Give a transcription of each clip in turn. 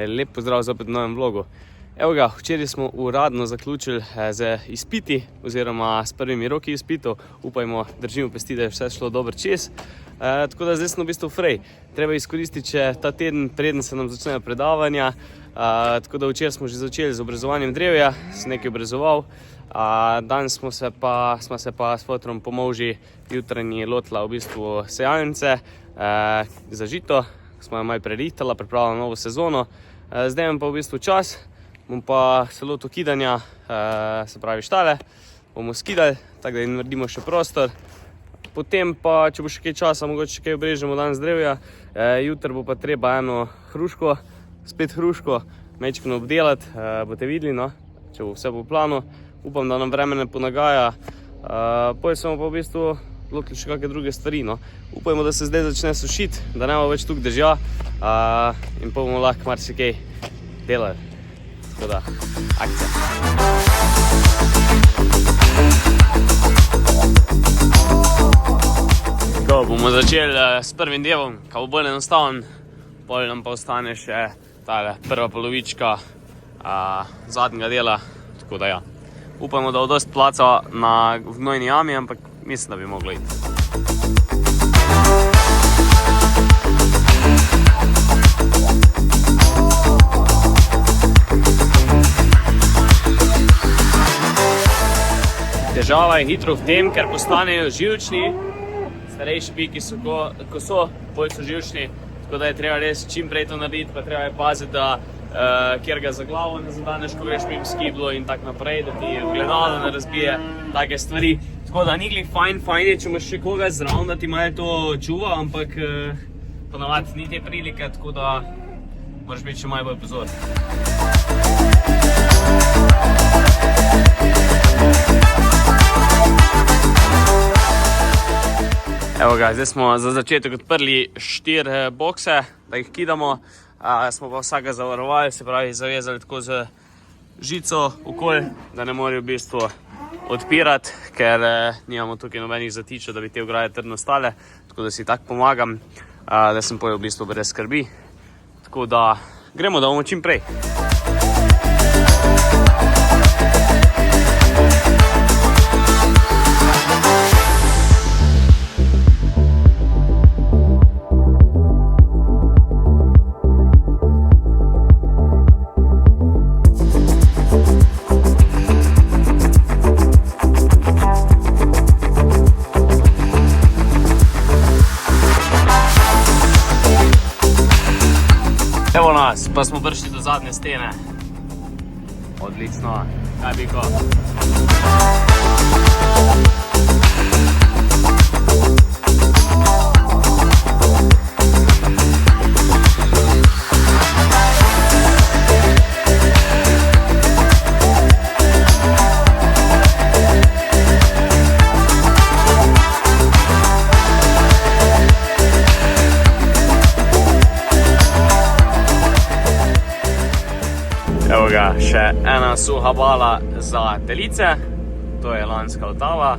Lep pozdrav zopet v novem vlogu. Evo ga, včeraj smo uradno zaključili z izpiti oziroma s prvimi roki izpitov. Upajmo, držimo pesti, da je vse šlo dobro čez. Tako da zdaj smo v bistvu frej. Treba izkoristiti še ta teden, preden se nam začnejo predavanja. Tako da včeraj smo že začeli z obrezovanjem drevja, sem nekaj obrezoval. Danes smo se pa s fotrom po molži jutranji lotila v bistvu sejalnice za žito. Smo jo malo prerihtala, pripravila novo sezono. Zdaj imam pa v bistvu čas, bom pa se lotil kidanja, se pravi štale, bomo skidali, tako da naredimo še prostor. Potem pa, če bo še kaj časa, mogoče še kaj obrežemo danes drevja. Jutri bo pa treba eno hruško, spet hruško, majčkeno obdelati, boste videli, no, če bo vse po planu. Upam, da nam vreme ne ponagaja. Potem smo pa v bistvu lotili še kakšne druge stvari, no. Upajmo, da se zdaj začne sušiti, da ne bo več tukaj dežja in pa bomo lahko marsikaj delali. Tako da, akcija. Tako, bomo začeli s prvim delom, kaj bo bolj enostaven, potem nam pa ostane še tale prva polovička zadnjega dela, tako da ja. Upajmo, da bo dosti placa na gnojni jami, ampak mislim, da bi moglo iti. Težava je hitro v tem, ker postanejo živčni. Starejši biki so, ko so, bolj so živčni, tako da je treba res čim prej to narediti, pa treba je paziti, da kjer ga za glavo ne zadaneš, ko greš mimo skiblo in tak naprej, da ti gledalo ne razbije, take stvari. Tako da ni glih fajn je, če imaš še koga zraven, da ti malo to čuva, ampak ponavadi ni te prilike, tako da moraš biti še malo bolj pozoren. Evo ga, zdaj smo za začetek odprli 4 bokse, da jih kidamo. Smo pa vsega zavarovali, se pravi zavezali tako z žico okoli, da ne morajo v bistvu odpirati, ker nimamo tukaj nobenih zatičev, da bi te ograje trdno stale, tako da si tako pomagam, da sem pojem v bistvu brez skrbi. Tako da gremo, da bomo čim prej. Evo nas, pa smo prišli do zadnje stene. Odlično, kaj bi ko? Evo ga, še ena suha bala za telice, to je lanska otava.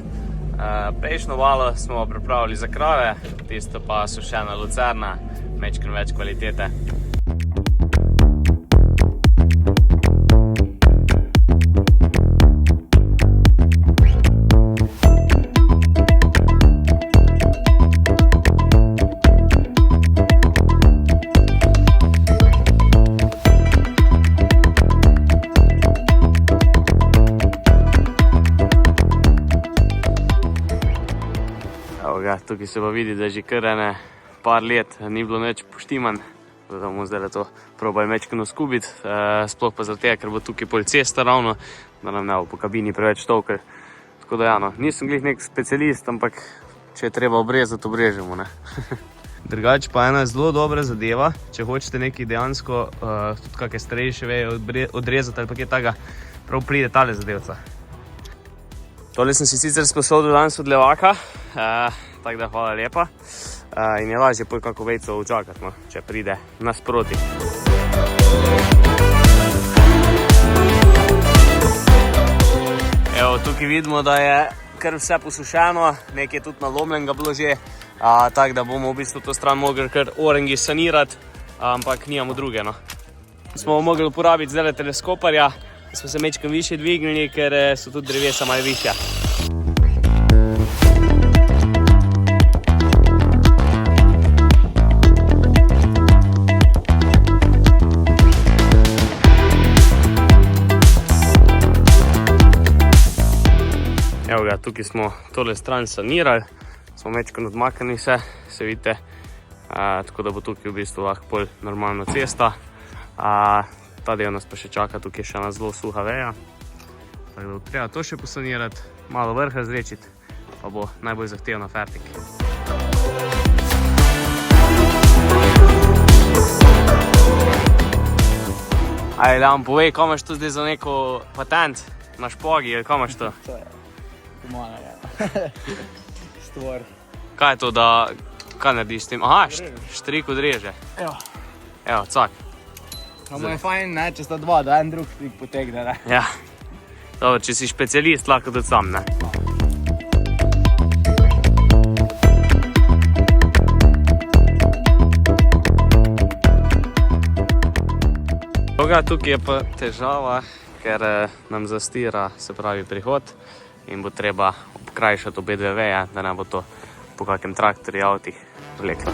Prejšnjo balo smo pripravili za krave, tisto pa sušena lucerna, majčkeno več kvalitete. Tukaj se pa vidi, da je že kar par let ni bilo nič poštiman, zato bomo zdaj to probali majčkeno skubiti, sploh pa zaradi tega, ker bo tukaj pol cesta ravno, da nam ne bo po kabini preveč tolkel. Tako da ja, no, nisem glih nek specialist, ampak če je treba obrezati, obrežemo, ne. Drugače pa ena zelo dobra zadeva, če hočete nekaj dejansko, tudi kakšne starejše veje odrezati ali pa kaj takega, prav pride tale zadevca. Tole sem si sicer sposodil danes od levaka, tako da hvala lepa. In je lažje pol kako vejco učakati, no, če pride nasproti. Evo, tukaj vidimo, da je kar vse posušeno, nekaj je tudi nalomljenega bilo že, tako da bomo v bistvu to stran mogli kar orangi sanirati, ampak nimamo druge, no. Smo mogli uporabiti zdaj teleskoparja, smo se mečkam više dvignili, ker so tudi drevesa malo višja. Evo ga, tukaj smo tole stran sanirali, smo mečkam odmaknili se vidite, tako da bo tukaj v bistvu lahko pol normalno cesta. Ta del nas pa še čaka, tukaj je še ena zelo suha veja, tako da bo treba to še posanirati, malo vrha zrečiti, pa bo najbolj zahtevno fertik. Ajde, da vam povej, kaj imaš tu zdaj za neko patent na špogi, ali kaj imaš to? To je pomaganje. Stvar. Kaj je to, da, kaj narediš s tem? Aha, štrik odreže. Evo, cak. Samo je fajn, ne, če sta dva, da en drug štrik potegne, ne. Ja. Dobro, če si specialist, lahko tudi sam, ne. Tukaj je pa težava, ker nam zastira, se pravi, prihod in bo treba obkrajšati obe dve veje, da ne bo to po kakem traktorju avtih vleklo.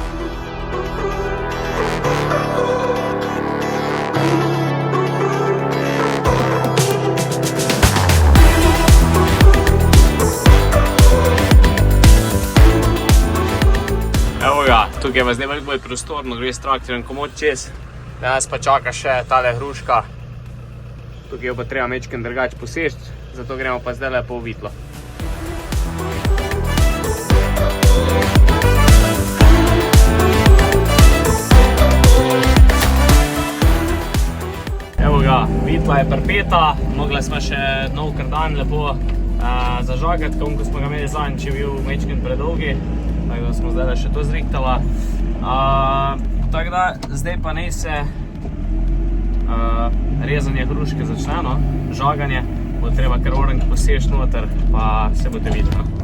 Evo ga, tukaj je pa zdaj veliko bolj prostorno, gre s traktorjem komod čez. Danes pa čaka še tale hruška. Tukaj jo pa treba mečken drugače poseči, zato gremo pa zdaj lepo v vitlo. Evo ga, vitla je prpeta, mogli smo še nov kardan lepo zažagati, ko smo ga imeli zadnjič, je bil mečken predolgi, tako da smo zdaj še to zrihtala. Tako da, zdaj pa naj se rezanje hruške začne, no, žaganje, bo treba kar orang poseči noter, pa se boste videli.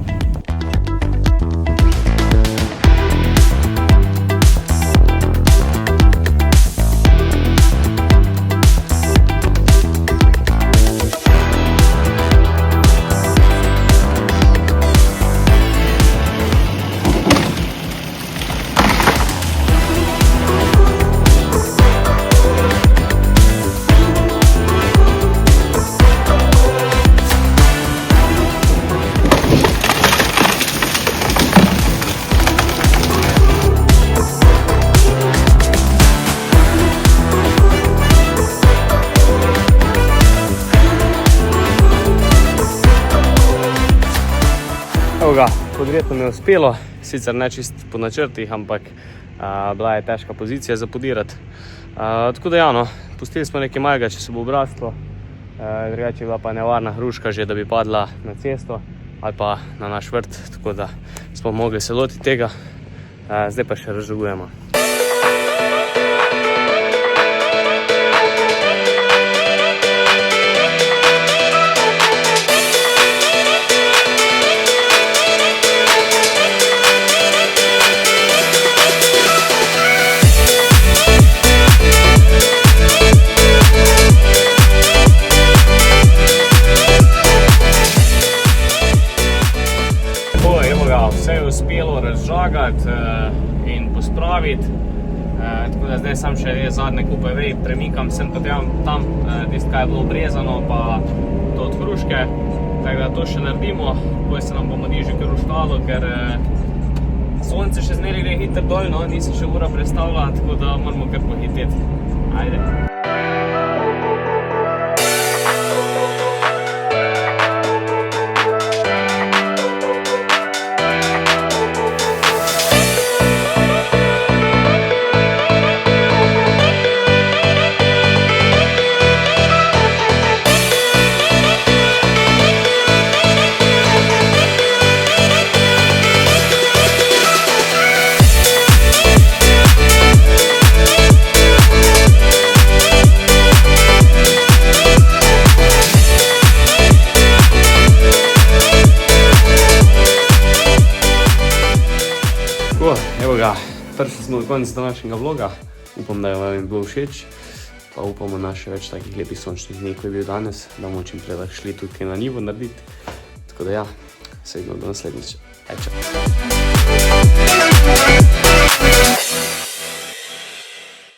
Evo ga, podretno mi je uspelo, sicer ne čist po načrtih, ampak bila je težka pozicija za podirati. Tako da ja, no, pustili smo nekaj malega, če se bo obrastlo, drugače je bila pa nevarna hruška že, da bi padla na cesto ali pa na naš vrt, tako da smo mogli se lotiti tega, zdaj pa še razžagujemo. Vse je uspelo razžagati in pospraviti, tako da zdaj sam še zadnje kupe vej premikam sem pa tam, tisto kaj je bilo obrezano, pa to od hruške, tako da to še naredimo, potem se nam bomo nižje kar uštalo, ker sonce še zmeraj gre hitro dol, no, nisi še ura predstavila, tako da moramo kar pohiteti. Ajde. prišli smo do konca današnjega vloga. Upam, da vam je bilo všeč. Pa upamo na še več takih lepih sončnih dni, kot je bil danes, da bomo čim prej lahko šli tudi na njivo narediti. Tako da ja, se vidimo do naslednjič. Čau.